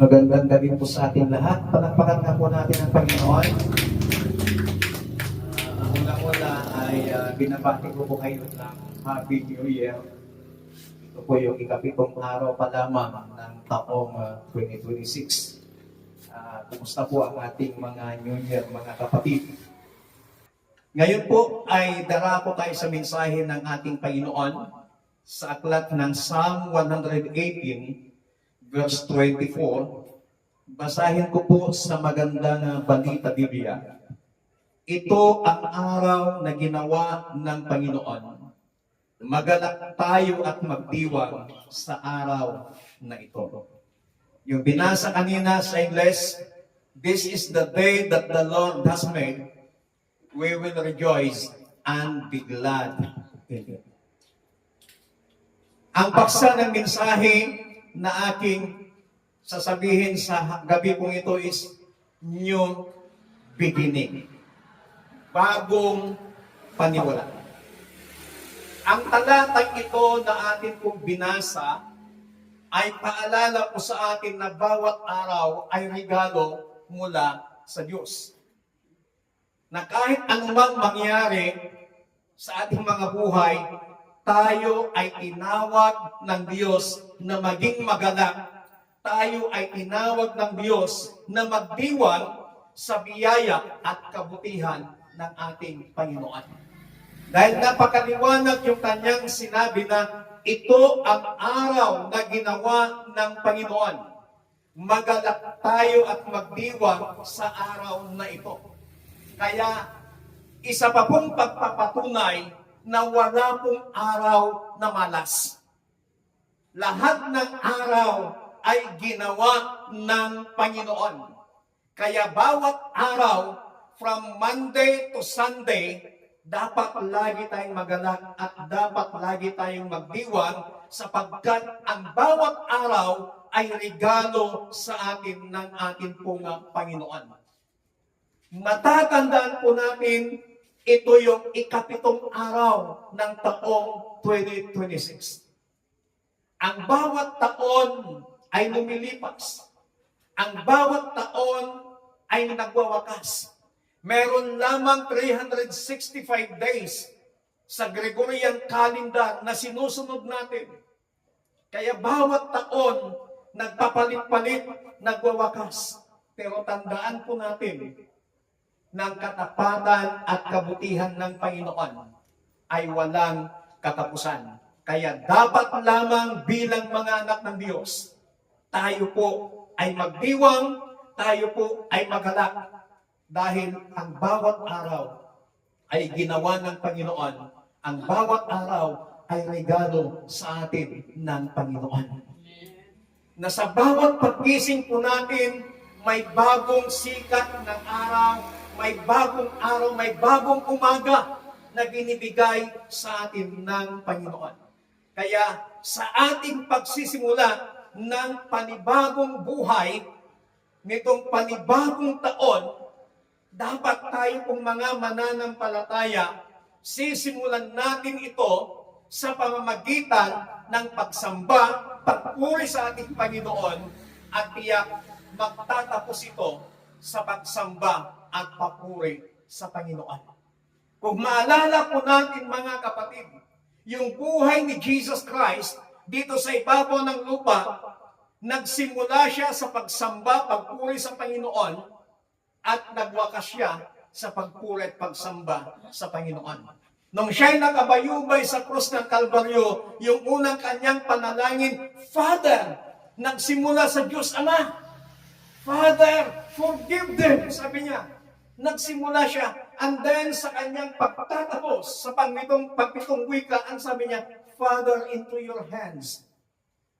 Magandang gabi po sa ating lahat. Palakpakan nga po natin ang Panginoon. Ang una-una ay binabati ko po kayo ng Happy New Year. Ito po yung ikapitong araw pa lamang ng taong 2026. Kumusta po ang ating mga New Year, mga kapatid? Ngayon po ay darako tayo sa mensahe ng ating Panginoon sa aklat ng Psalm 118, verse 24, basahin ko po sa magandang balita Biblia. Ito ang araw na ginawa ng Panginoon. Magalak tayo at magdiwang sa araw na ito. Yung binasa kanina sa English, this is the day that the Lord has made. We will rejoice and be glad in it. Ang paksa ng mensahe na aking sasabihin sa gabi kong ito is new beginning. Bagong paniwala. Ang talatang ito na atin pong binasa ay paalala po sa atin na bawat araw ay regalo mula sa Diyos. Na kahit anumang mangyari sa ating mga buhay, tayo ay tinawag ng Diyos na maging magalak. Tayo ay tinawag ng Diyos na magdiwang sa biyaya at kabutihan ng ating Panginoon. Dahil napakaliwanag yung kanyang sinabi na ito ang araw na ginawa ng Panginoon. Magalak tayo at magdiwang sa araw na ito. Kaya isa pa pong pagpapatunay na wala pong araw na malas. Lahat ng araw ay ginawa ng Panginoon. Kaya bawat araw, from Monday to Sunday, dapat lagi tayong magalak at dapat lagi tayong magdiwang sapagkat ang bawat araw ay regalo sa atin ng ating pong Panginoon. Matatandaan po natin, ito yung ikapitong araw ng taong 2026. Ang bawat taon ay lumilipas. Ang bawat taon ay nagwawakas. Meron lamang 365 days sa Gregorian calendar na sinusunod natin. Kaya bawat taon nagpapalit-palit, nagwawakas. Pero tandaan po natin, ng katapatan at kabutihan ng Panginoon ay walang katapusan. Kaya dapat lamang bilang mga anak ng Diyos, tayo po ay magdiwang, tayo po ay magalak. Dahil ang bawat araw ay ginawa ng Panginoon, ang bawat araw ay regalo sa atin ng Panginoon. Na sa bawat paggising po natin, may bagong sikat ng araw, may bagong araw, may bagong umaga na binibigay sa atin ng Panginoon. Kaya sa ating pagsisimula ng panibagong buhay, nitong panibagong taon, dapat tayo pong mga mananampalataya, sisimulan natin ito sa pamamagitan ng pagsamba, pagpuri sa ating Panginoon, at tiyak magtatapos ito sa pagsamba at papuri sa Panginoon. Kung maalala po natin mga kapatid, yung buhay ni Jesus Christ dito sa ibabaw ng lupa, nagsimula siya sa pagsamba, pagpuri sa Panginoon, at nagwakas siya sa pagpuri at pagsamba sa Panginoon. Nung siya'y nakabayubay sa krus ng Kalbaryo, yung unang kanyang panalangin, Father, nagsimula sa Diyos Ama. Father, forgive them, sabi niya. Nagsimula siya. And then sa kanyang pagtatapos, sa pagpitong wika, ang sabi niya, Father, into your hands,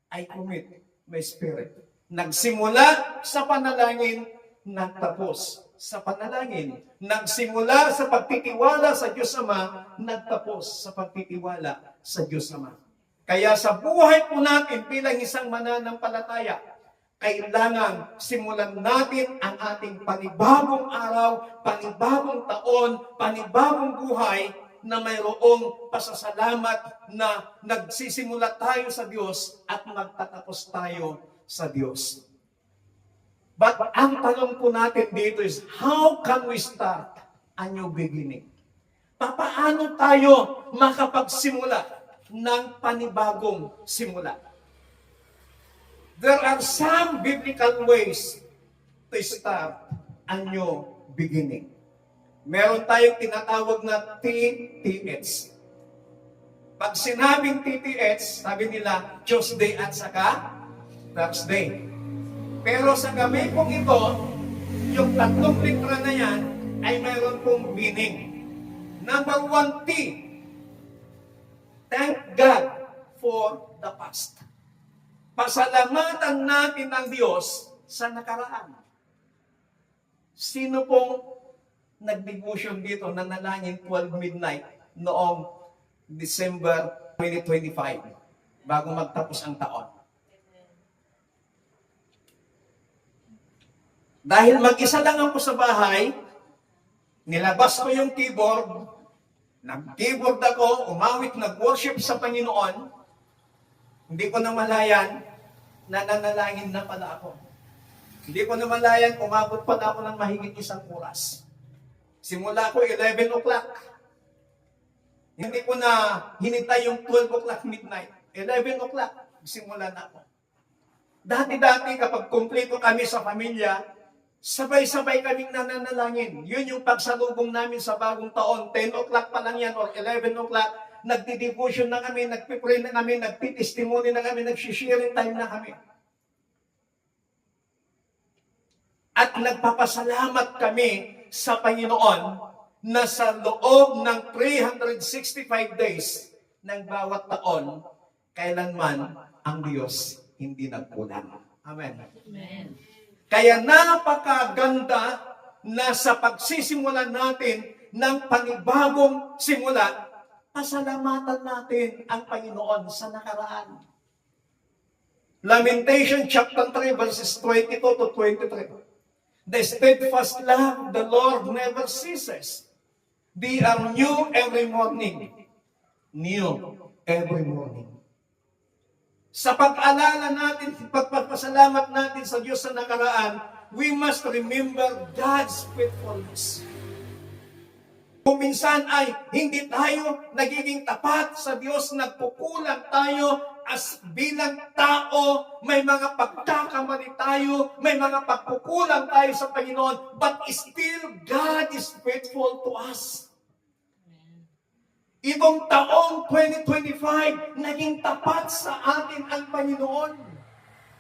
I commit my spirit. Nagsimula sa panalangin, nagtapos sa panalangin. Nagsimula sa pagtitiwala sa Diyos Ama, nagtapos sa pagtitiwala sa Diyos Ama. Kaya sa buhay po natin bilang isang mananampalataya, kailangan simulan natin ang ating panibagong araw, panibagong taon, panibagong buhay na mayroong pasasalamat na nagsisimula tayo sa Diyos at magtatapos tayo sa Diyos. But ang tanong po natin dito is, how can we start a new beginning? Paano tayo makapagsimula ng panibagong simula? There are some biblical ways to start a new beginning. Meron tayong tinatawag na TTH. Pag sinabing TTH, sabi nila Tuesday at saka Thursday. Pero sa gabi pong ito, yung tatlong litra na yan ay meron pong meaning. Number 1, T. Thank God for the past. Pasalamatan natin ang Diyos sa nakaraan. Sino pong nag-devotion dito na nalangin 12 midnight noong December 2025 bago magtapos ang taon? Dahil mag-isa lang ako sa bahay, nilabas ko yung keyboard, nag-keyboard ako, umawit, nag-worship sa Panginoon, hindi ko namalayan na nanalangin na pala ako. Hindi ko namalayan, umabot pala ako ng mahigit 1 oras. Simula ko 11 o'clock. Hindi ko na hinintay yung 12 o'clock midnight. 11 o'clock, simula na ako. Dati-dati kapag kumpleto kami sa pamilya, sabay-sabay kaming nananalangin. Yun yung pagsalubong namin sa bagong taon. 10 o'clock pa lang yan or 11 o'clock, nagdi-devotion na kami, nagpipray na kami, nagti-testimony na kami, nagsisharing time na kami. At nagpapasalamat kami sa Panginoon na sa loob ng 365 days ng bawat taon, kailanman ang Diyos hindi nagkulang. Amen. Amen. Kaya napakaganda na sa pagsisimula natin ng panibagong simula, pasalamatan natin ang Panginoon sa nakaraan. Lamentation chapter 3 verses 22 to 23. The steadfast love of the Lord never ceases. They are new every morning. New every morning. Sa pag-alala natin, pagpapasalamat natin sa Diyos sa nakaraan, we must remember God's faithfulness. Kung minsan ay hindi tayo nagiging tapat sa Diyos, nagkukulang tayo as bilang tao, may mga pagkakamali tayo, may mga pagkukulang tayo sa Panginoon, but still God is faithful to us. Itong taong 2025, naging tapat sa atin ang Panginoon.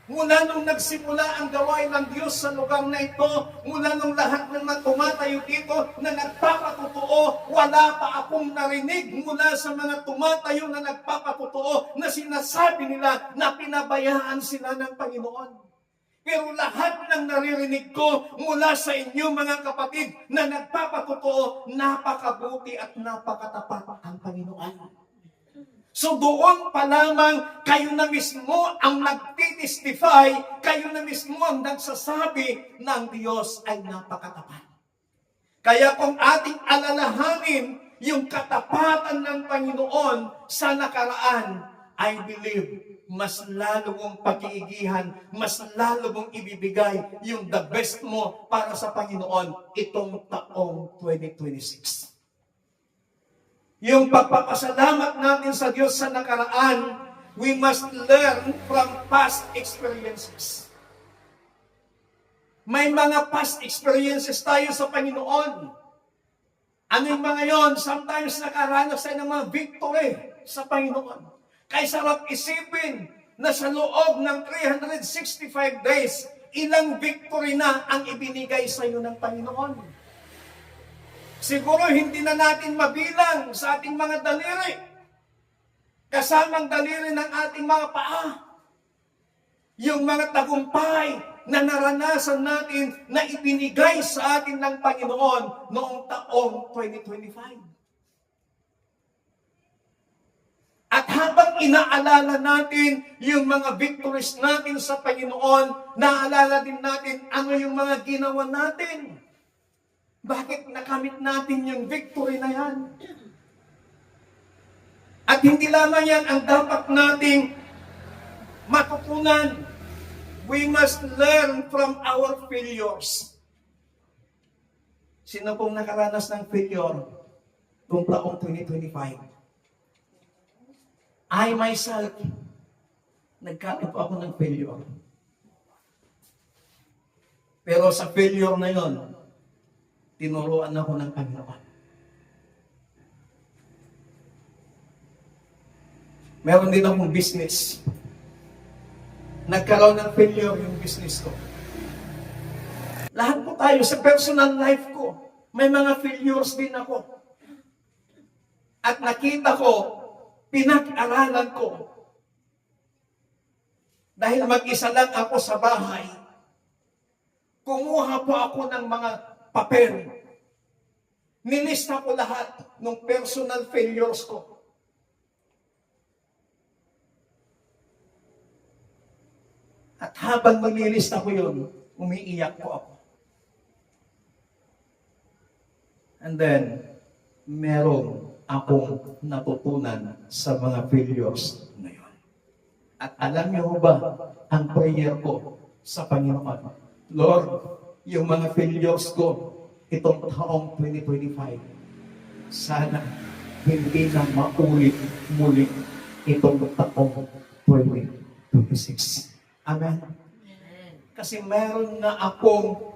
Mula nung nagsimula ang gawain ng Diyos sa lugar na ito, mula nung lahat ng tumatayo dito na nagpapatotoo, wala pa akong narinig mula sa mga tumatayo na nagpapatotoo na sinasabi nila na pinabayaan sila ng Panginoon. Pero lahat ng naririnig ko mula sa inyo mga kapatid na nagpapatotoo, napakabuti at napakatapat ang Panginoon. So doon pa lamang kayo na mismo ang nagtitestify, kayo na mismo ang nagsasabi na ang Diyos ay napakatapat. Kaya kung ating alalahanin yung katapatan ng Panginoon sa nakaraan, I believe mas lalo mong pag-iigihan, mas lalo mong ibibigay yung the best mo para sa Panginoon itong taong 2026. Yung pagpapasalamat natin sa Diyos sa nakaraan, we must learn from past experiences. May mga past experiences tayo sa Panginoon. Ano yung mga yon? Sometimes nakaranas tayo ng mga victory sa Panginoon. Kaya sarap isipin na sa loob ng 365 days, ilang victory na ang ibinigay sa iyo ng Panginoon. Siguro hindi na natin mabilang sa ating mga daliri. Kasamang daliri ng ating mga paa. Yung mga tagumpay na naranasan natin na ibinigay sa atin ng Panginoon noong taong 2025. At habang inaalala natin yung mga victories natin sa Panginoon, naalala din natin ano yung mga ginawa natin. Bakit nakamit natin yung victory na yan? At hindi lamang yan ang dapat nating matutunan. We must learn from our failures. Sino pong nakaranas ng failure kung taong 2025? I myself, nagkaroon po ako ng failure. Pero sa failure na yon, tinuruan ako ng Panginoon. Meron din akong business. Nagkaroon ng failure yung business ko. Lahat po tayo sa personal life ko, may mga failures din ako. At nakita ko, pinag-aralan ko. Dahil mag-isa lang ako sa bahay, kumuha po ako ng mga papel. Nilista ko lahat ng personal failures ko. At habang nililista ko yun, umiiyak po ako. And then, meron akong natutunan sa mga failures na yun. At alam niyo ba, ang prayer ko sa Panginoon, Lord, yung mga failures ko, itong taong 2025, sana hindi na maulit muli itong taong 2026. Amen. Kasi meron na akong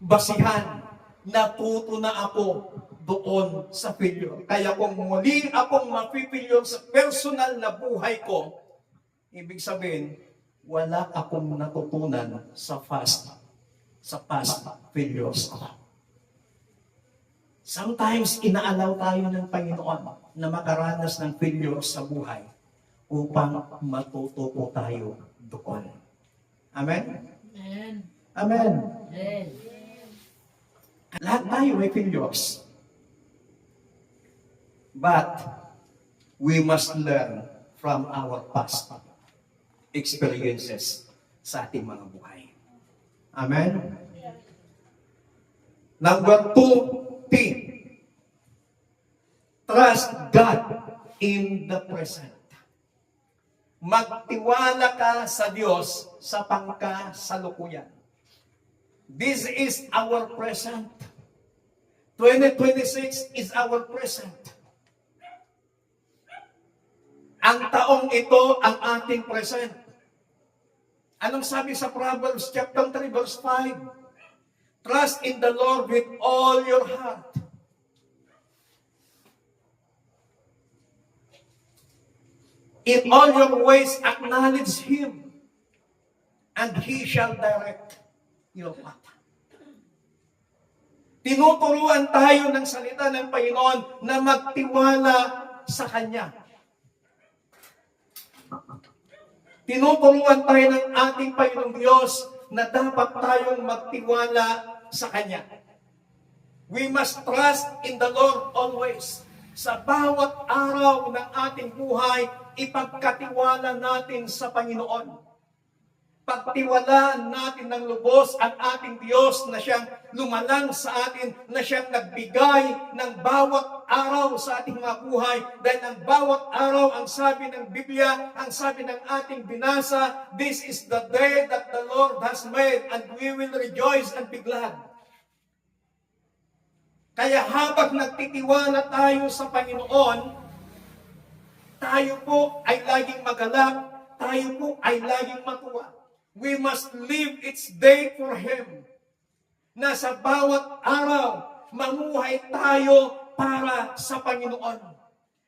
basihan, natuto na ako doon sa failure. Kaya kung muli akong mapifailure sa personal na buhay ko, ibig sabihin, wala akong natutunan sa past failures ko. Sometimes, inaalaw tayo ng Panginoon na makaranas ng failure sa buhay upang matuto po tayo doon. Amen? Amen. Amen. Amen. Lahat tayo may failures. But, we must learn from our past experiences sa ating mga buhay. Amen? Number 2, T. Trust God in the present. Magtiwala ka sa Diyos sa pangkasalukuyan. This is our present. 2026 is our present. Ang taong ito ang ating present. Anong sabi sa Proverbs chapter 3 verse 5? Trust in the Lord with all your heart. In all your ways acknowledge Him, and He shall direct your path. Tinuturuan tayo ng salita ng Panginoon na magtiwala sa Kanya. Tinuturuan tayo ng ating Panginoong Diyos na dapat tayong magtiwala sa Kanya. We must trust in the Lord always. Sa bawat araw ng ating buhay, ipagkatiwala natin sa Panginoon. Pagtiwalaan natin ng lubos ang ating Diyos na siyang lumalang sa atin, na siyang nagbigay ng bawat araw sa ating mga buhay. Dahil ang bawat araw, ang sabi ng Biblia, ang sabi ng ating binasa, this is the day that the Lord has made, and we will rejoice and be glad. Kaya habang nagtitiwala tayo sa Panginoon, tayo po ay laging magalak, tayo po ay laging matuwa. We must live each day for Him. Na sa bawat araw, mamuhay tayo para sa Panginoon.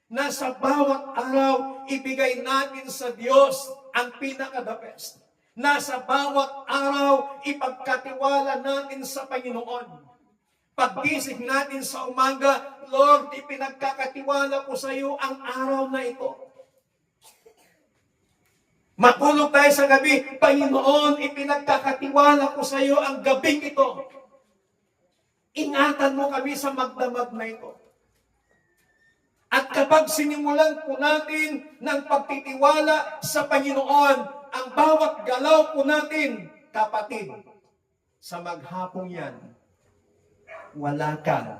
Na sa bawat araw, ibigay natin sa Diyos ang pinaka-the best. Na sa bawat araw, ipagkatiwala natin sa Panginoon. Paggising natin sa umaga, Lord, ipinagkakatiwala ko sa iyo ang araw na ito. Matulog tayo sa gabi, Panginoon, ipinagkakatiwala ko sa iyo ang gabing ito. Ingatan mo kami sa magdamag na ito. At kapag sinimulan po natin ng pagtitiwala sa Panginoon, ang bawat galaw po natin, kapatid, sa maghapong yan, wala kang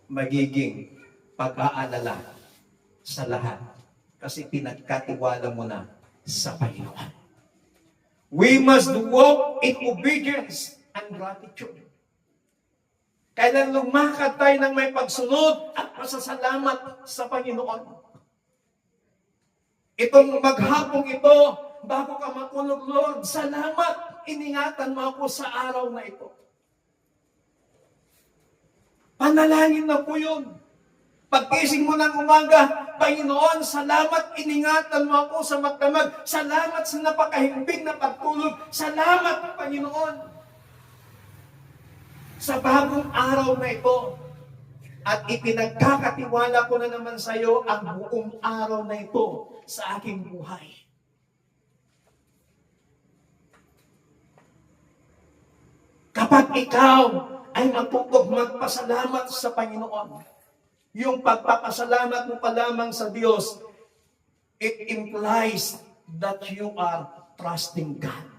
magiging pag-aalala sa lahat. Kasi pinagkatiwala mo na sa Panginoon. We must walk in obedience and gratitude. Kailan lumakad tayo ng may pagsunod at pasasalamat sa Panginoon. Itong maghapong ito, bago ka matulog, Lord, salamat, iningatan mo ako sa araw na ito. Panalangin na po yun. Pagkising mo ng umaga, Panginoon, salamat, iningatan mo ako sa magdamag. Salamat sa napakahimbing na pagtulog. Salamat, Panginoon, sa bagong araw na ito. At ipinagkakatiwala ko na naman sa iyo ang buong araw na ito sa aking buhay. Kapag ikaw ay matutog magpasalamat sa Panginoon, yung pagpapasalamat mo pa lamang sa Diyos, it implies that you are trusting God.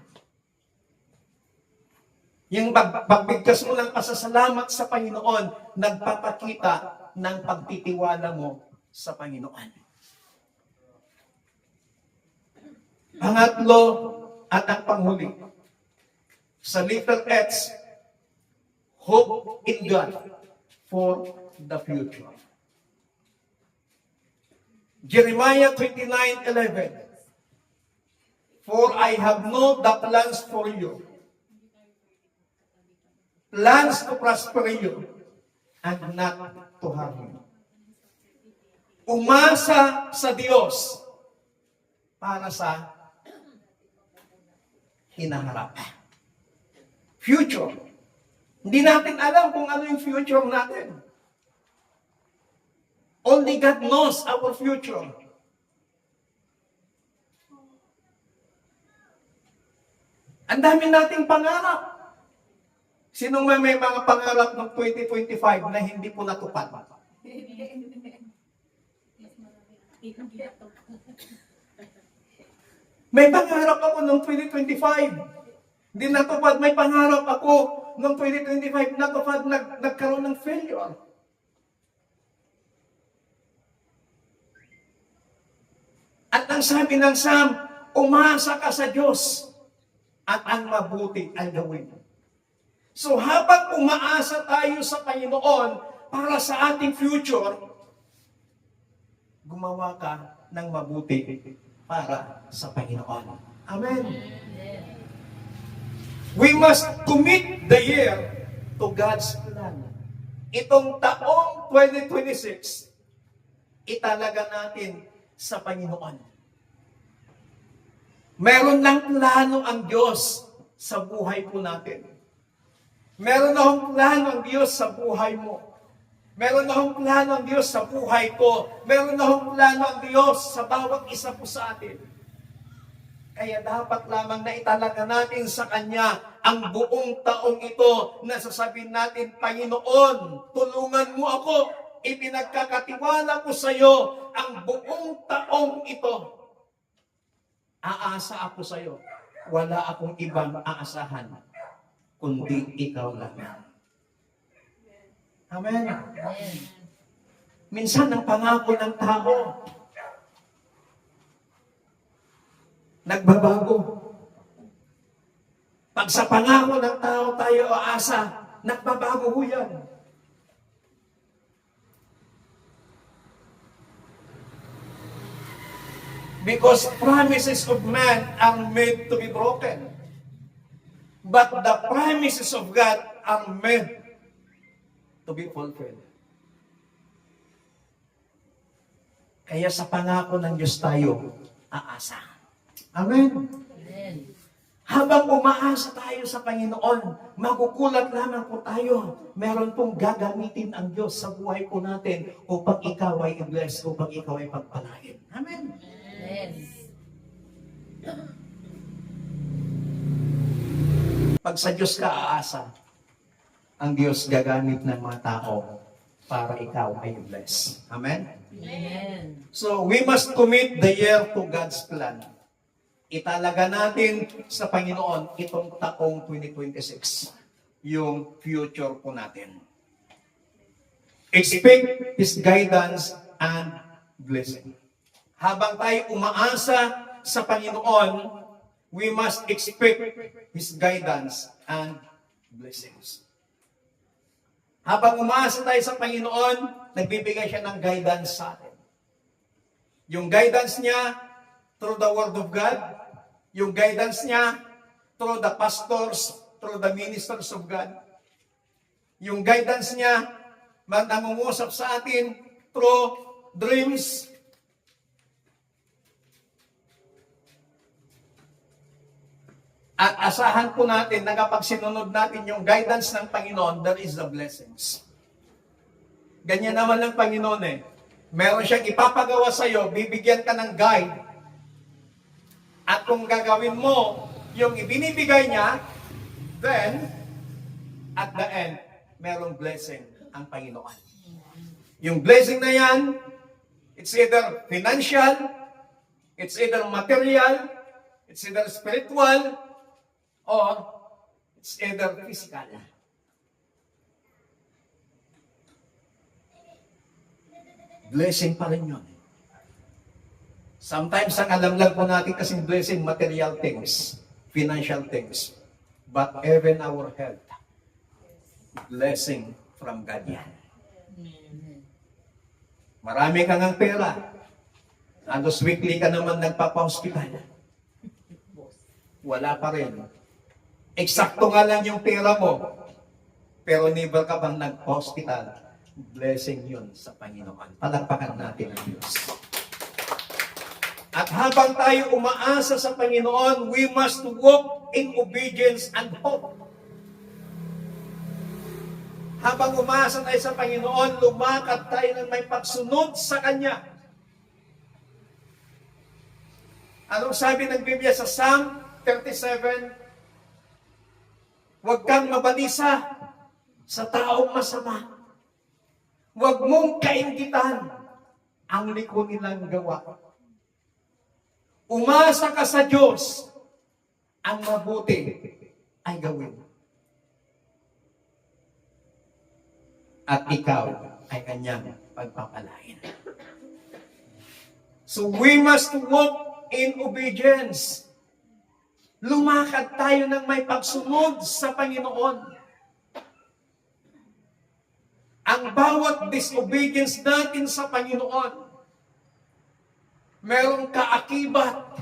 Yung pagbigkas mo ng pasasalamat sa Panginoon, nagpapakita ng pagtitiwala mo sa Panginoon. Pangatlo at ang panghuli, sa little H, hope in God for the future. Jeremiah 29:11. For I have known the plans for you, plans to prosper you and not to harm you. Umasa sa Diyos para sa hinaharap. Future. Hindi natin alam kung ano yung future natin. Only God knows our future. Ang dami nating pangarap. Sinong may mga pangarap ng 2025 na hindi po natupad? May pangarap ako ng 2025. Hindi natupad. May pangarap ako ng 2025 natupad, nagkaroon ng failure. At ang sabi ng Psalm, umasa ka sa Diyos at ang mabuti ay gawin. So habang umaasa tayo sa Panginoon para sa ating future, gumawa ka ng mabuti para sa Panginoon. Amen. We must commit the year to God's plan. Itong taong 2026, italaga natin sa Panginoon. Meron ng plano ang Diyos sa buhay po natin. Meron na akong plano ang Diyos sa buhay mo. Meron na akong plano ang Diyos sa buhay ko. Meron na akong plano ang Diyos sa bawat isa po sa atin. Kaya dapat lamang na italaga natin sa Kanya ang buong taong ito na sasabihin natin, Panginoon, tulungan mo ako. Ipinagkakatiwala ko sa iyo ang buong taong ito. Aasa ako sa iyo. Wala akong ibang aasahan, kundi ikaw lang. Amen. Minsan ang pangako ng tao, nagbabago. Pag sa pangako ng tao tayo aasa, nagbabago ho yan. Because promises of man are made to be broken. But the promises of God are made to be fulfilled. Kaya sa pangako ng Diyos tayo aasa. Amen. Amen. Habang umaasa tayo sa Panginoon, magugulat lamang po tayo. Meron pong gagamitin ang Diyos sa buhay po natin upang ikaw ay i-bless, upang ikaw ay pagpalain. Amen. Amen. Pag sa Diyos ka aasa, ang Diyos gagamit ng mga tao para ikaw ay i-bless. Amen? Amen. So, we must commit the year to God's plan. Italaga natin sa Panginoon itong taong 2026, yung future po natin. Expect His guidance and blessing. Habang tayo umaasa sa Panginoon, we must expect His guidance and blessings. Habang umaasa tayo sa Panginoon, nagbibigay siya ng guidance sa atin. Yung guidance niya through the Word of God, yung guidance niya through the pastors, through the ministers of God, yung guidance niya nangungusap sa atin through dreams, at asahan po natin na kapag sinunod natin yung guidance ng Panginoon, there is the blessings. Ganyan naman ng Panginoon eh. Meron siyang ipapagawa sa iyo, bibigyan ka ng guide. At kung gagawin mo yung ibinibigay niya, then, at the end, merong blessing ang Panginoon. Yung blessing na yan, it's either financial, it's either material, it's either spiritual, or it's either physical. Blessing pa rin yun. Sometimes ang alam lang po natin kasing blessing, material things, financial things. But even our health, blessing from God yan. Marami kang ang pera. Halos weekly ka naman nagpapa-hospital. Wala pa rin. Eksakto nga lang yung pera mo. Pero never ka bang nag-hospital. Blessing yun sa Panginoon. Palakpakan natin ang Diyos. At habang tayo umaasa sa Panginoon, we must walk in obedience and hope. Habang umaasa tayo sa Panginoon, lumakad tayo ng may pagsunod sa Kanya. Anong sabi ng Biblia sa Psalm 37? Huwag kang mabalisa sa taong masama. Huwag mong kainggitan ang liko nilang gawa. Umasa ka sa Diyos, ang mabuti ay gawin. At ikaw ay kanyang pagpapalain. So we must walk in obedience. Lumakad tayo ng may pagsunod sa Panginoon. Ang bawat disobedience natin sa Panginoon, merong kaakibat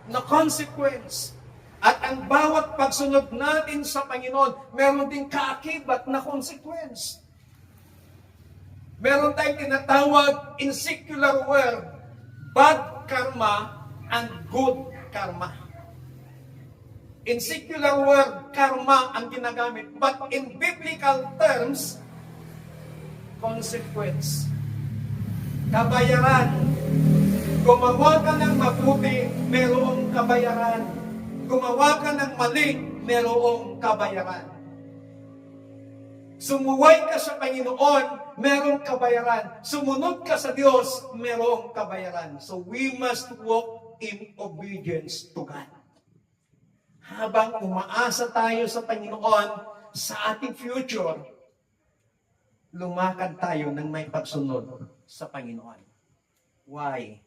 na consequence. At ang bawat pagsunod natin sa Panginoon, meron din kaakibat na consequence. Meron tayong tinatawag in secular world, bad karma and good karma. In secular word, karma ang ginagamit. But in biblical terms, consequence. Kabayaran. Gumawa ka ng mabuti, mayroong kabayaran. Gumawa ka ng mali, mayroong kabayaran. Sumuway ka sa Panginoon, mayroong kabayaran. Sumunod ka sa Diyos, mayroong kabayaran. So we must walk in obedience to God. Habang umaasa tayo sa Panginoon, sa ating future, lumakad tayo ng may pagsunod sa Panginoon. Why?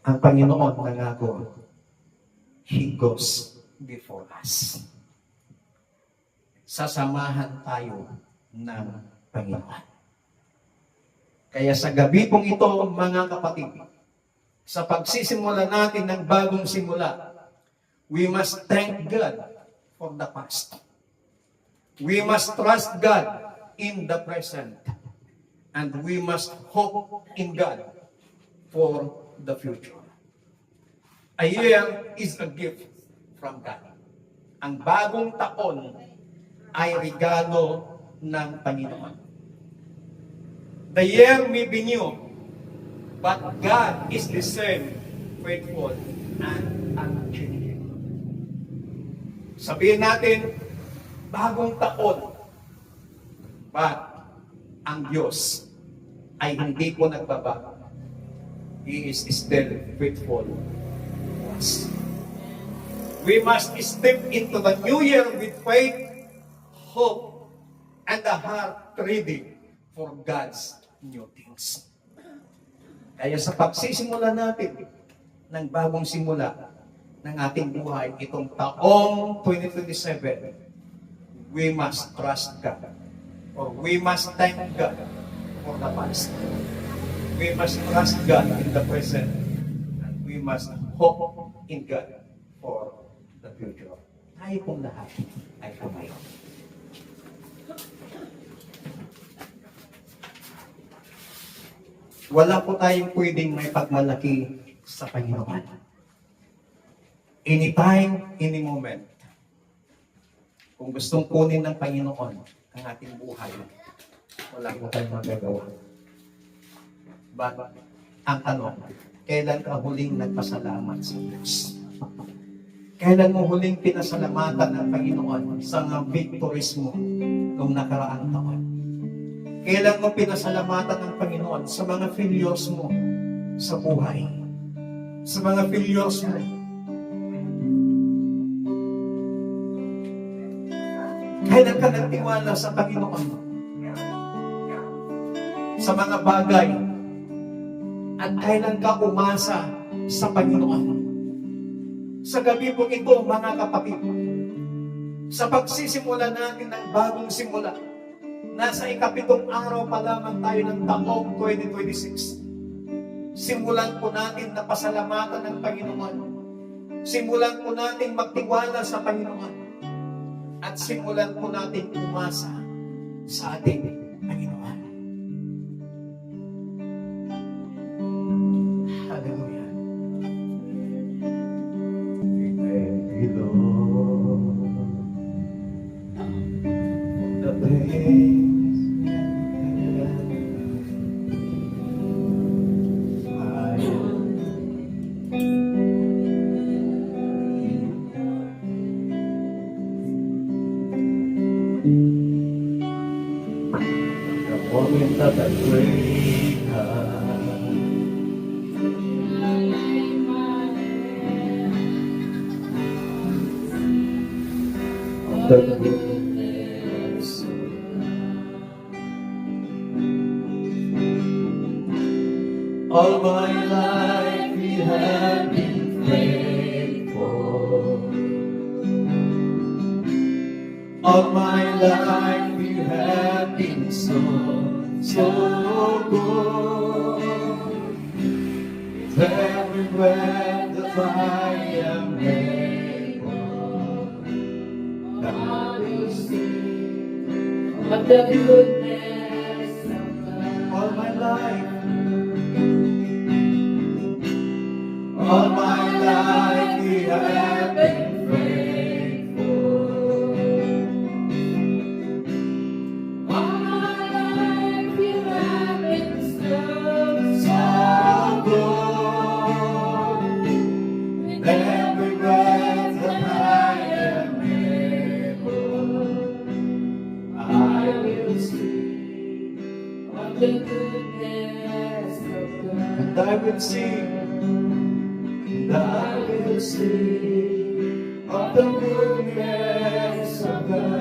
Ang Panginoon nangako, He goes before us. Sasamahan tayo ng Panginoon. Kaya sa gabi pong ito, mga kapatid, sa pagsisimula natin ng bagong simula, we must thank God for the past. We must trust God in the present. And we must hope in God for the future. A year is a gift from God. Ang bagong taon ay regalo ng Panginoon. The year may be new, but God is the same, faithful and unchanging. Sabihin natin, bagong taon, but ang Diyos ay hindi po nagbabago. He is still faithful to us. We must step into the new year with faith, hope, and a heart ready for God's new things. Kaya sa pagsisimula natin, ng bagong simula ng ating buhay itong taong 2027, we must trust God. Or we must thank God for the past. We must trust God in the present. And we must hope in God for the future. Tayo pong lahat ay tumayo. Wala po tayong pwedeng may pagmalaki sa Panginoon. Anytime, any moment. Kung gustong kunin ng Panginoon ang ating buhay, wala po tayong magagawa. But, ang tanong, kailan ka huling nagpasalamat sa Diyos? Kailan mo huling pinasalamatan ng Panginoon sa mga victories mo noong nakaraang taon? Kailan mo pinasalamatan ng Panginoon sa mga failures mo sa buhay? Sa mga failures mo. Kailan ka nagtiwala sa Panginoon? Sa mga bagay. At kailan ka umasa sa Panginoon? Sa gabi po ito, mga kapatid, sa pagsisimula natin ng bagong simula, nasa ikapitong araw pa lamang tayo ng taong 2026. Simulan po natin na pasalamatan ng Panginoon. Simulan po natin magtiwala sa Panginoon. At simulan po natin umasa sa ating Panginoon. Hallelujah. Thank you, Lord, the things I the moment that I wake up, of the goodness of God. All my life you have been faithful. All my life you have been so good. With every breath that I am able, I will sing of the goodness of God. All my life you have been faithful. All my life you have been so good. With every breath that I am able, I will sing of the goodness of God. And I will sing. And I will sing of the goodness of God.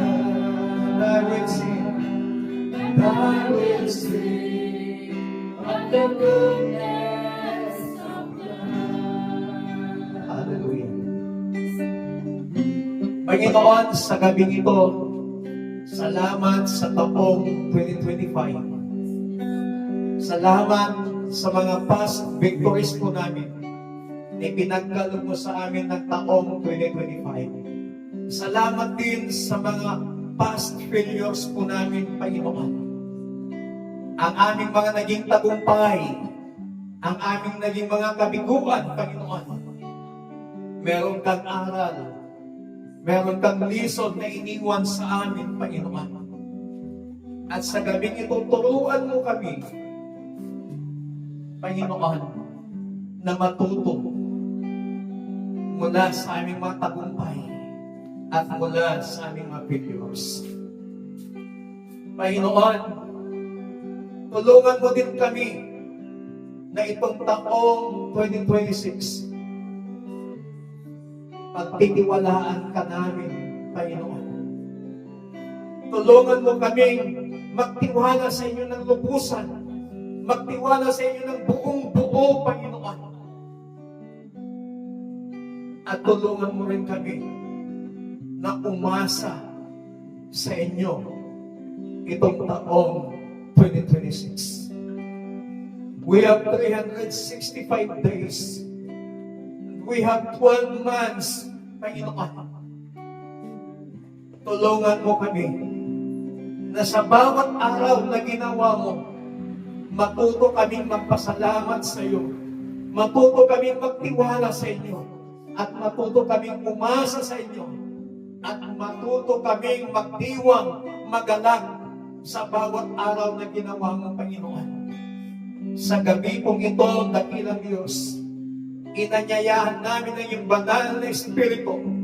I will sing, and I will sing of the goodness of God. Hallelujah. Panginoon, sa gabing ito, salamat sa taong 2025. Salamat sa mga past victories po namin. Ipinagkaloob mo sa amin ng taong 2025. Salamat din sa mga past failures po namin, Panginoon. Ang aming mga naging tagumpay, ang aming naging mga kabiguan, Panginoon. Meron kang aral, meron kang lesson na iniwan sa amin, Panginoon. At sa gabing ito, turuan mo kami, Panginoon, na matuto mula sa aming mga tagumpay at mula sa aming mga failures. Panginoon, tulungan mo din kami na itong taong 2026, pagtitiwalaan ka namin, Panginoon. Tulungan mo kaming magtiwala sa inyo ng lubusan, magtiwala sa inyo ng buong buo, Panginoon. at tulungan mo rin kami na umasa sa inyo itong taong 2026. We have 365 days. We have 12 months, Panginoon. Tulungan mo kami na sa bawat araw na ginawa mo, matuto kaming magpasalamat sa iyo, matuto kaming magtiwala sa inyo, at matuto kaming umasa sa inyo, at matuto kaming magdiwang, magalang sa bawat araw na ginawa mo, Panginoon. Sa gabi pong ito, dakilang Diyos, inanyayahan namin ng iyong banal na Espiritu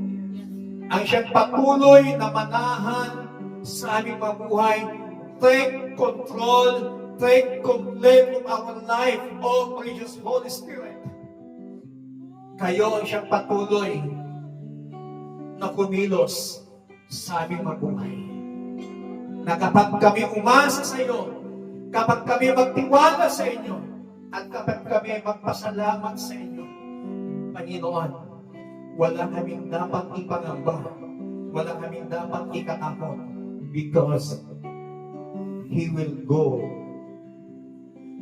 ang siyang patuloy na manahan sa aming mabuhay. Take control, take complete of our life, O precious Holy Spirit. Kayo ang siyang patuloy na kumilos sa aming mabuhay. Na kapag kami umasa sa iyo, kapag kami magtiwala sa inyo, at kapag kami magpasalamat sa inyo, Panginoon, wala kaming dapat ipangamba, wala kaming dapat ikatakot, because He will go.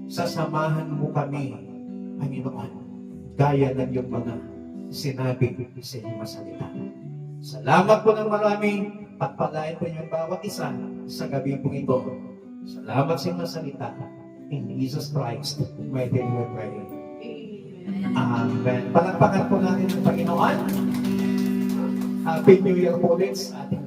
Sasamahan mo kami, Panginoon, gaya ng iyong mga sinabi sa iyong masalita. Salamat po ng marami, pagpalain po niyong bawat isa sa gabi pong ito. Salamat sa iyong masalita. In Jesus Christ, my name we pray. Amen. Palakpakan po natin ang Panginoon. Happy New Year po ulit sa ating